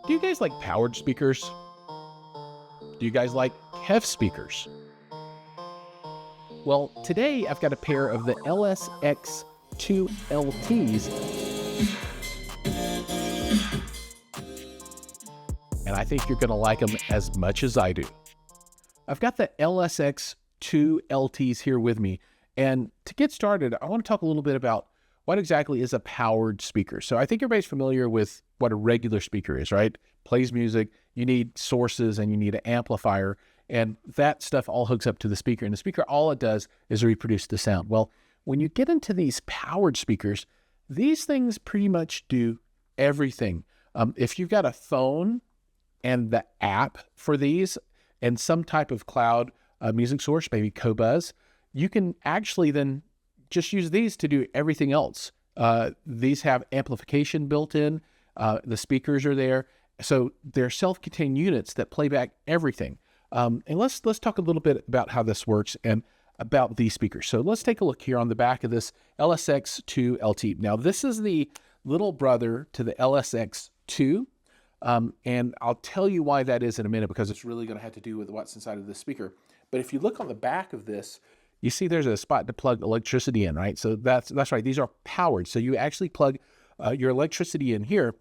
Do you guys like powered speakers? Do you guys like KEF speakers? Well, today I've got a pair of the LSX II LTs, and I think you're going to like them as much as I do. I've got the LSX II LTs here with me, and to get started, I want to talk a little bit about what exactly is a powered speaker. So I think everybody's familiar with what a regular speaker is, right? Plays music, you need sources, and you need an amplifier, and that stuff all hooks up to the speaker, and the speaker, all it does is reproduce the sound. Well, when you get into these powered speakers, these things pretty much do everything. If you've got a phone and the app for these and some type of cloud music source, maybe Qobuz, you can actually then just use these to do everything else. These have amplification built in. The speakers are there. So they're self-contained units that play back everything. And let's talk a little bit about how this works and about these speakers. So let's take a look here on the back of this LSX II LT. Now this is the little brother to the LSX II. And I'll tell you why that is in a minute, because it's really going to have to do with what's inside of the speaker. But if you look on the back of this, you see there's a spot to plug electricity in, right? So that's right. These are powered. So you actually plug your electricity in here,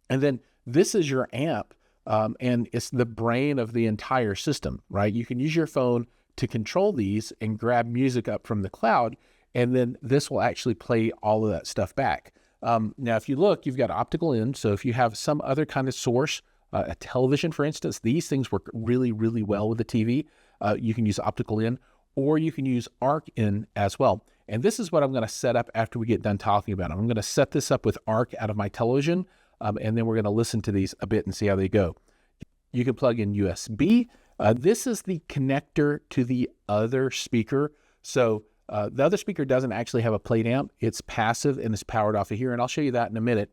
and then this is your amp, and it's the brain of the entire system, right? You can use your phone to control these and grab music up from the cloud, and then this will actually play all of that stuff back. Now, if you look, you've got optical in. So if you have some other kind of source, a television, for instance, these things work really, really well with the TV. You can use optical in, or you can use ARC in as well. And this is what I'm going to set up after we get done talking about them. I'm going to set this up with ARC out of my television, and then we're going to listen to these a bit and see how they go. You can plug in USB. This is the connector to the other speaker. So the other speaker doesn't actually have a plate amp. It's passive and it's powered off of here, and I'll show you that in a minute.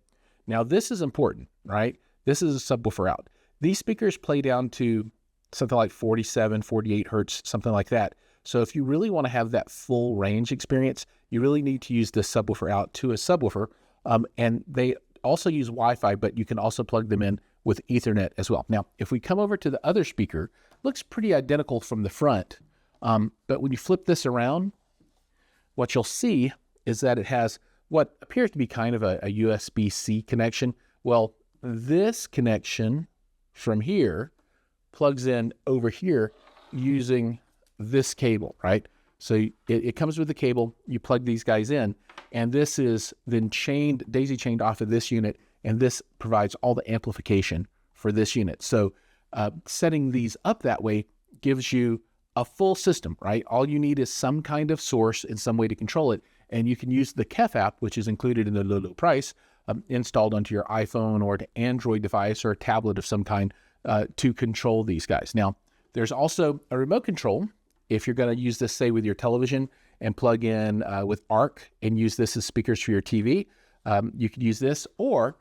Now, this is important, right? This is a subwoofer out. These speakers play down to something like 47, 48 hertz, something like that. So if you really want to have that full range experience, you really need to use the subwoofer out to a subwoofer. And they also use Wi-Fi, but you can also plug them in with Ethernet as well. Now, if we come over to the other speaker, looks pretty identical from the front. But when you flip this around, what you'll see is that it has what appears to be kind of a USB-C connection. Well, this connection from here plugs in over here using this cable, right? So it comes with the cable, you plug these guys in, and this is then daisy chained off of this unit, and this provides all the amplification for this unit. So setting these up that way gives you a full system, right? All you need is some kind of source and some way to control it, and you can use the KEF app, which is included in the low price, installed onto your iPhone or an Android device or a tablet of some kind to control these guys. Now, there's also a remote control. If you're going to use this, say, with your television and plug in with ARC and use this as speakers for your TV, you could use this, or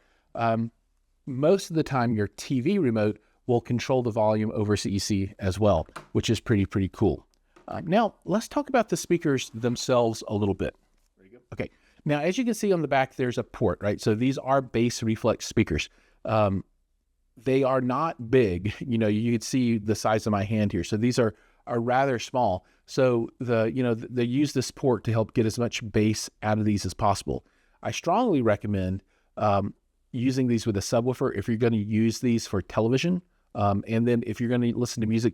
most of the time your TV remote will control the volume over CEC as well, which is pretty cool. Now, let's talk about the speakers themselves a little bit. There you go. Okay. Now, as you can see on the back, there's a port, right? So these are bass reflex speakers. They are not big. You know, you can see the size of my hand here. So these are rather small. So they use this port to help get as much bass out of these as possible. I strongly recommend using these with a subwoofer if you're going to use these for television. And then if you're going to listen to music,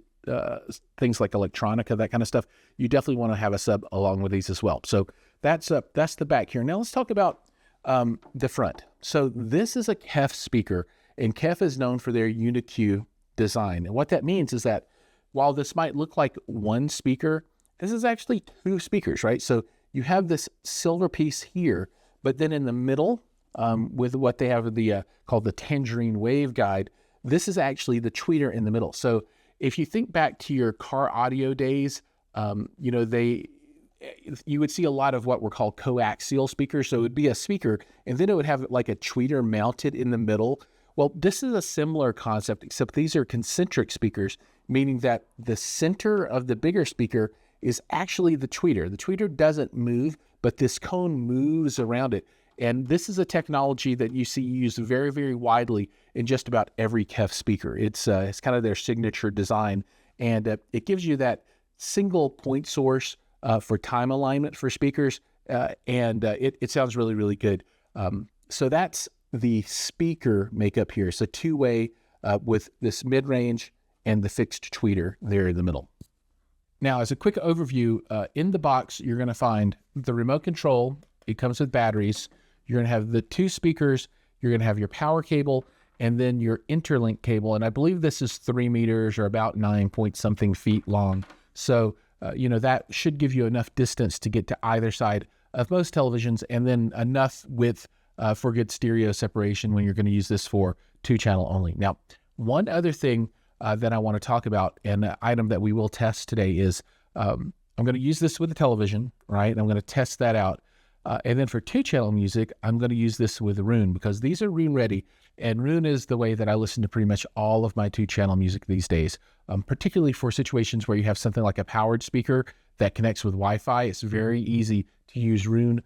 things like electronica, that kind of stuff, you definitely want to have a sub along with these as well. So that's the back here. Now let's talk about the front. So this is a KEF speaker, and KEF is known for their Uni-Q design. And what that means is that while this might look like one speaker, this is actually two speakers, right? So you have this silver piece here, but then in the middle, with what they have called the Tangerine Waveguide, this is actually the tweeter in the middle. So if you think back to your car audio days, you would see a lot of what were called coaxial speakers. So it would be a speaker, and then it would have like a tweeter mounted in the middle. Well, this is a similar concept, except these are concentric speakers, meaning that the center of the bigger speaker is actually the tweeter. The tweeter doesn't move, but this cone moves around it. And this is a technology that you see used very, very widely in just about every KEF speaker. It's kind of their signature design, and it gives you that single point source for time alignment for speakers, and it sounds really, really good. So that's the speaker makeup here. It's a two-way with this mid-range and the fixed tweeter there in the middle. Now, as a quick overview, in the box, you're going to find the remote control. It comes with batteries. You're going to have the two speakers. You're going to have your power cable and then your interlink cable. And I believe this is 3 meters or about 9 point something feet long. So, that should give you enough distance to get to either side of most televisions, and then enough width for good stereo separation when you're going to use this for 2-channel only. Now, one other thing that I want to talk about, and an item that we will test today is, I'm going to use this with the television, right? And I'm going to test that out. And then for 2-channel music, I'm going to use this with Roon, because these are Roon ready. And Roon is the way that I listen to pretty much all of my 2-channel music these days, particularly for situations where you have something like a powered speaker that connects with Wi-Fi. It's very easy to use Roon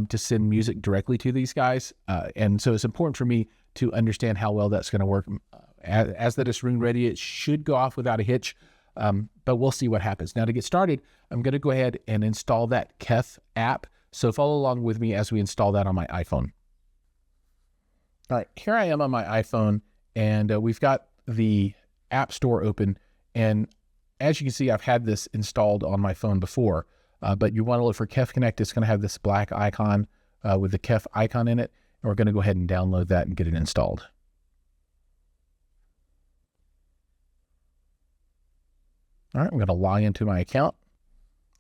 to send music directly to these guys. And so it's important for me to understand how well that's going to work. As that is Roon ready, it should go off without a hitch, but we'll see what happens. Now, to get started, I'm going to go ahead and install that KEF app. So follow along with me as we install that on my iPhone. All right, here I am on my iPhone, and we've got the App Store open. And as you can see, I've had this installed on my phone before, but you want to look for KEF Connect. It's going to have this black icon with the KEF icon in it. And we're going to go ahead and download that and get it installed. All right, I'm going to log into my account.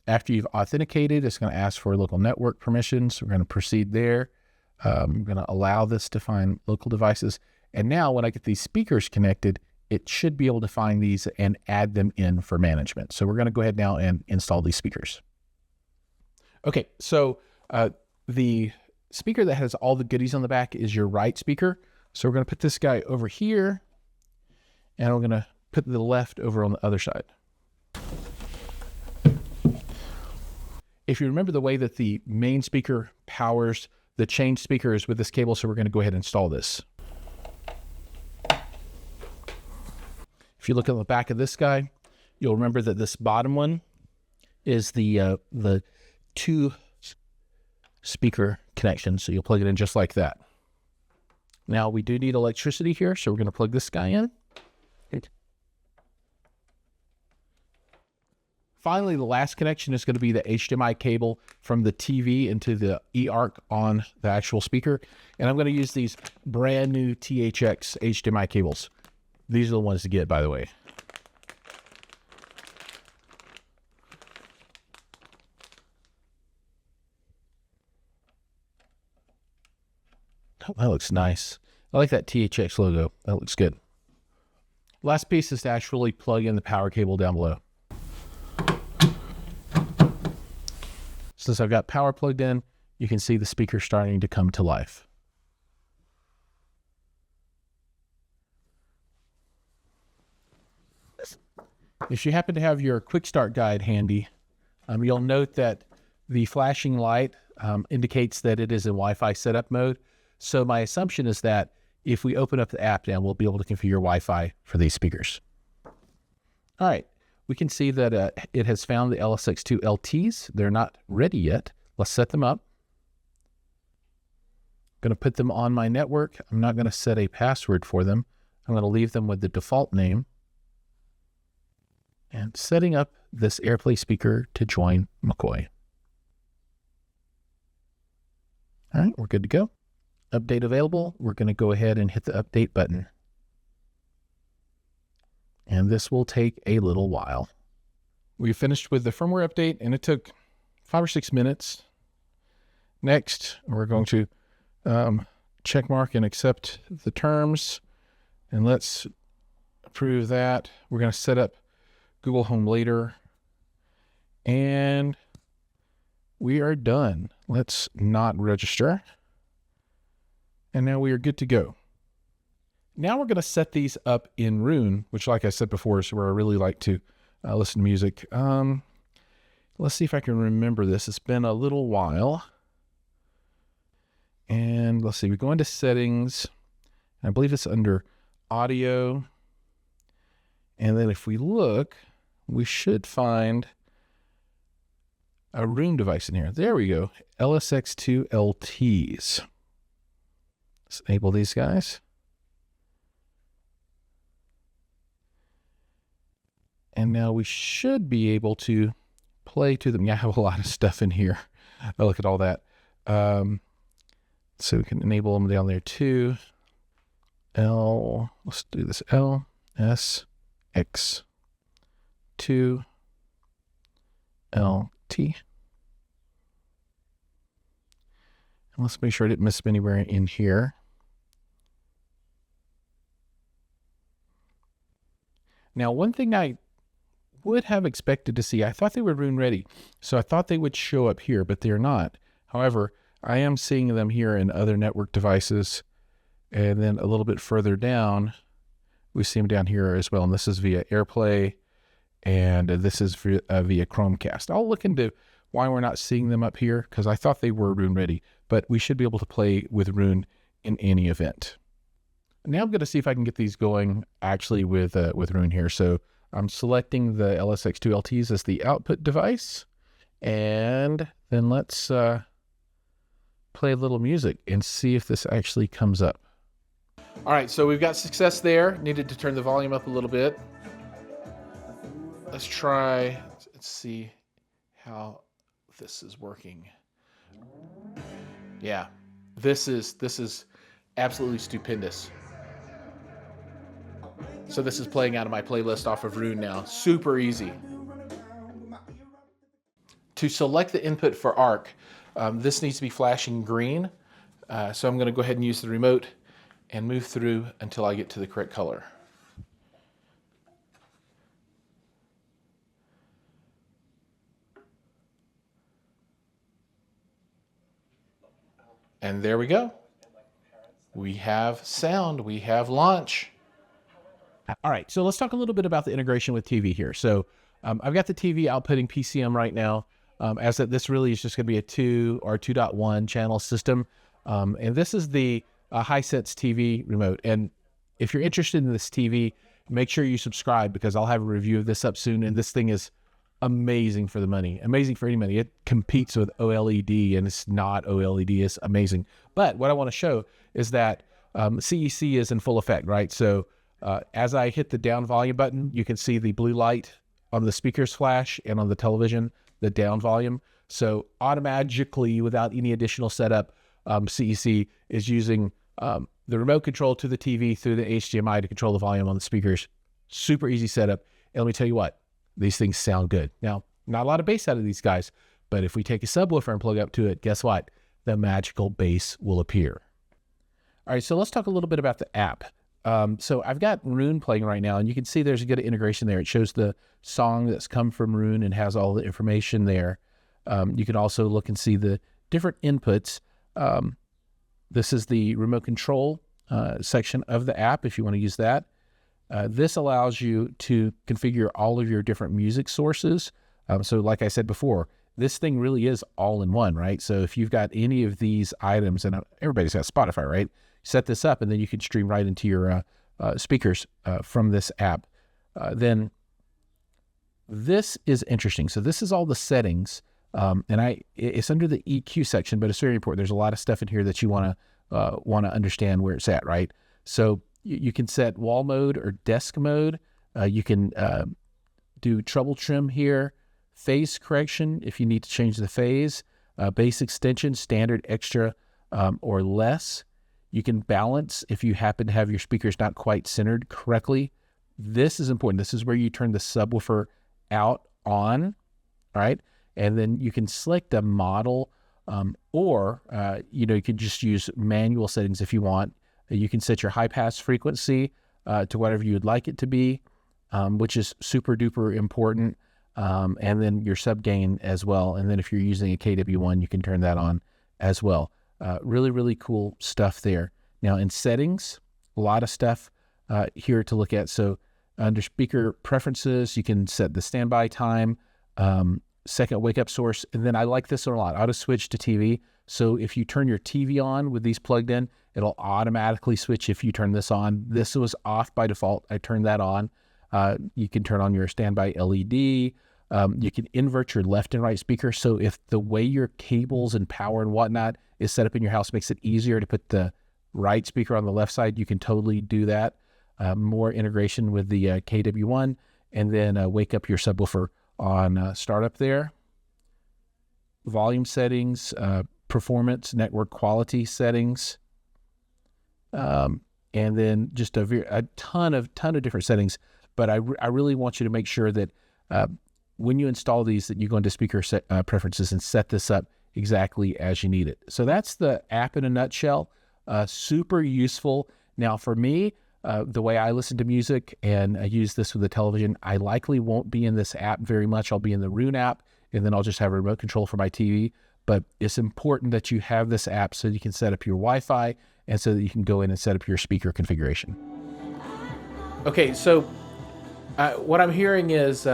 After you've authenticated, it's going to ask for local network permissions. We're going to proceed there. I'm going to allow this to find local devices. And now when I get these speakers connected, it should be able to find these and add them in for management. So we're going to go ahead now and install these speakers. Okay, so the speaker that has all the goodies on the back is your right speaker. So we're going to put this guy over here, and we're going to put the left over on the other side. If you remember the way that the main speaker powers the change speaker is with this cable, so we're going to go ahead and install this. If you look at the back of this guy, you'll remember that this bottom one is the 2 speaker connection, so you'll plug it in just like that. Now, we do need electricity here, so we're going to plug this guy in. Finally, the last connection is going to be the HDMI cable from the TV into the eARC on the actual speaker. And I'm going to use these brand new THX HDMI cables. These are the ones to get, by the way. Oh, that looks nice. I like that THX logo. That looks good. Last piece is to actually plug in the power cable down below. Since I've got power plugged in, you can see the speaker starting to come to life. If you happen to have your quick start guide handy, you'll note that the flashing light indicates that it is in Wi-Fi setup mode. So my assumption is that if we open up the app now, we'll be able to configure Wi-Fi for these speakers. All right. We can see that it has found the LSX II LTs. They're not ready yet. Let's set them up. I'm going to put them on my network. I'm not going to set a password for them. I'm going to leave them with the default name. And setting up this AirPlay speaker to join McCoy. All right, we're good to go. Update available. We're going to go ahead and hit the update button. And this will take a little while. We finished with the firmware update, and it took 5 or 6 minutes. Next, we're going to check mark and accept the terms. And let's approve that. We're going to set up Google Home later. And we are done. Let's not register. And now we are good to go. Now we're going to set these up in Roon, which, like I said before, is where I really like to listen to music. Let's see if I can remember this. It's been a little while. And let's see, we go into settings. I believe it's under audio. And then if we look, we should find a Roon device in here. There we go. LSX II LTs. Let's enable these guys. And now we should be able to play to them. Yeah, I have a lot of stuff in here. Oh, look at all that. So we can enable them down there too. Let's do this. LSX II LT. And let's make sure I didn't miss them anywhere in here. Now, one thing I would have expected to see, I thought they were Roon ready, so I thought they would show up here, but they're not. However, I am seeing them here in other network devices, and then a little bit further down, we see them down here as well, and this is via AirPlay, and this is via Chromecast. I'll look into why we're not seeing them up here, because I thought they were Roon ready, but we should be able to play with Roon in any event. Now I'm going to see if I can get these going actually with Roon here. So I'm selecting the LSX II LTs as the output device, and then let's play a little music and see if this actually comes up. All right, so we've got success there. Needed to turn the volume up a little bit. Let's try, let's see how this is working. Yeah, this is absolutely stupendous. So this is playing out of my playlist off of Roon now. Super easy. To select the input for ARC, this needs to be flashing green. So I'm going to go ahead and use the remote and move through until I get to the correct color. And there we go. We have sound, we have launch. All right, so let's talk a little bit about the integration with TV here. So I've got the TV outputting PCM right now, as that this really is just going to be a 2 or 2.1 channel system. And this is the Hisense TV remote. And if you're interested in this TV, make sure you subscribe, because I'll have a review of this up soon. And this thing is amazing for the money, amazing for any money. It competes with OLED, and it's not OLED, it's amazing. But what I want to show is that CEC is in full effect, right? So as I hit the down volume button, you can see the blue light on the speakers flash, and on the television, the down volume. So automatically, without any additional setup, CEC is using the remote control to the TV through the HDMI to control the volume on the speakers. Super easy setup. And let me tell you what, these things sound good. Now, not a lot of bass out of these guys, but if we take a subwoofer and plug up to it, guess what? The magical bass will appear. All right, so let's talk a little bit about the app. So I've got Roon playing right now, and you can see there's a good integration there. It shows the song that's come from Roon and has all the information there. You can also look and see the different inputs. This is the remote control section of the app if you want to use that. This allows you to configure all of your different music sources. So like I said before, this thing really is all in one, right? So if you've got any of these items, and everybody's got Spotify, right? Set this up, and then you can stream right into your speakers from this app. Then this is interesting. So this is all the settings, and it's under the EQ section, but it's very important. There's a lot of stuff in here that you want to understand where it's at, right? So you can set wall mode or desk mode. You can do treble trim here, phase correction if you need to change the phase, bass extension, standard, extra, or less. You can balance if you happen to have your speakers not quite centered correctly. This is important. This is where you turn the subwoofer out on, all right? And then you can select a model, or you can just use manual settings if you want. You can set your high pass frequency to whatever you would like it to be, which is super duper important. And then your sub gain as well. And then if you're using a KW1, you can turn that on as well. Really, really cool stuff there. Now in settings, a lot of stuff here to look at. So under speaker preferences, you can set the standby time, second wake up source. And then I like this one a lot, auto switch to TV. So if you turn your TV on with these plugged in, it'll automatically switch if you turn this on. This was off by default. I turned that on. You can turn on your standby LED. You can invert your left and right speaker. So if the way your cables and power and whatnot is set up in your house makes it easier to put the right speaker on the left side, you can totally do that. More integration with the KW1, and then wake up your subwoofer on startup there. Volume settings, performance, network quality settings, and then just a ton of different settings. But I really want you to make sure that when you install these, that you go into speaker preferences and set this up exactly as you need it. So that's the app in a nutshell. Super useful. Now for me, the way I listen to music, and I use this with the television, I likely won't be in this app very much. I'll be in the Roon app, and then I'll just have a remote control for my TV. But it's important that you have this app so you can set up your Wi-Fi and so that you can go in and set up your speaker configuration. Okay, so what I'm hearing is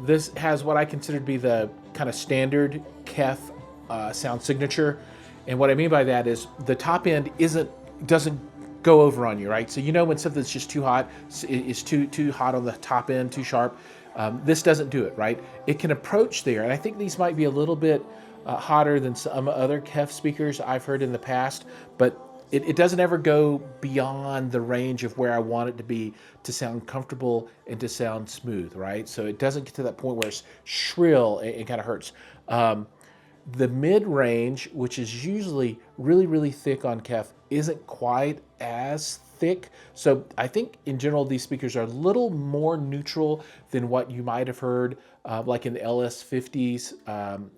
this has what I consider to be the kind of standard KEF sound signature. And what I mean by that is the top end doesn't go over on you, right? So you know when something's just too hot, it's too hot on the top end, too sharp. This doesn't do it, right? It can approach there, and I think these might be a little bit hotter than some other KEF speakers I've heard in the past, but it doesn't ever go beyond the range of where I want it to be to sound comfortable and to sound smooth, right? So it doesn't get to that point where it's shrill and kind of hurts. The mid-range, which is usually really, really thick on KEF, isn't quite as thick. So I think in general, these speakers are a little more neutral than what you might have heard, like in the LS50s,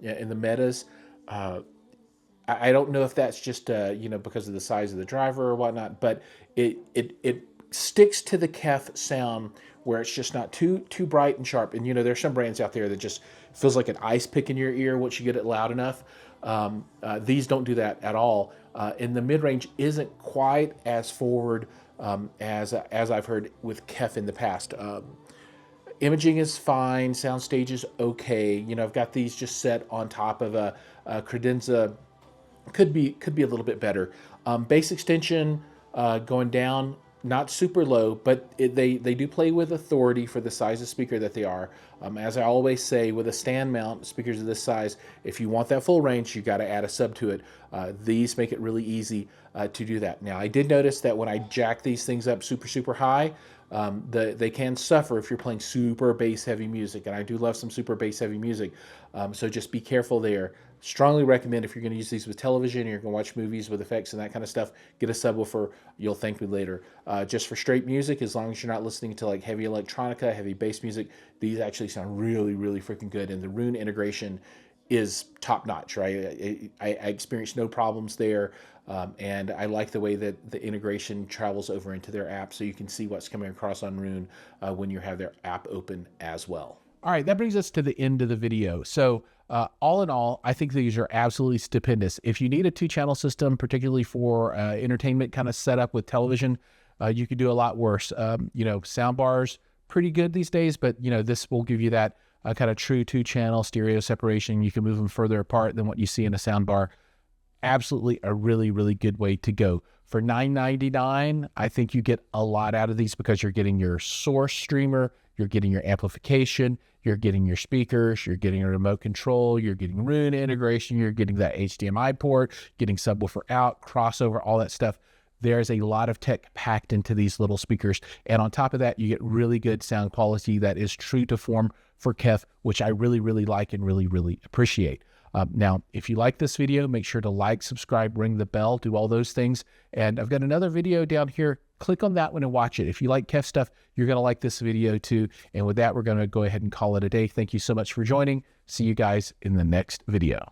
in the Metas. I don't know if that's just, because of the size of the driver or whatnot, but it sticks to the KEF sound where it's just not too bright and sharp. And, there's some brands out there that just feels like an ice pick in your ear once you get it loud enough. These don't do that at all. And the mid-range isn't quite as forward as I've heard with KEF in the past. Imaging is fine. Soundstage is okay. I've got these just set on top of a credenza. Could be a little bit better. Bass extension going down, not super low, but they do play with authority for the size of speaker that they are. As I always say, with a stand mount, speakers of this size, if you want that full range, you got to add a sub to it. These make it really easy to do that. Now, I did notice that when I jack these things up super high, they can suffer if you're playing super bass heavy music, and I do love some super bass heavy music. So just be careful there. Strongly recommend if you're going to use these with television, you're going to watch movies with effects and that kind of stuff, get a subwoofer. You'll thank me later. Just for straight music, as long as you're not listening to like heavy electronica, heavy bass music, these actually sound really, really freaking good. And the Roon integration is top notch, right? I experienced no problems there. And I like the way that the integration travels over into their app, so you can see what's coming across on Roon when you have their app open as well. All right, that brings us to the end of the video. So all in all, I think these are absolutely stupendous. If you need a 2-channel system, particularly for entertainment kind of setup with television, you could do a lot worse. Sound bars, pretty good these days, but this will give you that kind of true 2-channel stereo separation. You can move them further apart than what you see in a sound bar. Absolutely a really, really good way to go. For $9.99, I think you get a lot out of these because you're getting your source streamer, you're getting your amplification, you're getting your speakers, you're getting a remote control, you're getting Roon integration, you're getting that HDMI port, getting subwoofer out, crossover, all that stuff. There's a lot of tech packed into these little speakers. And on top of that, you get really good sound quality that is true to form for KEF, which I really, really like and really, really appreciate. Now, if you like this video, make sure to like, subscribe, ring the bell, do all those things. And I've got another video down here. Click on that one and watch it. If you like KEF stuff, you're going to like this video too. And with that, we're going to go ahead and call it a day. Thank you so much for joining. See you guys in the next video.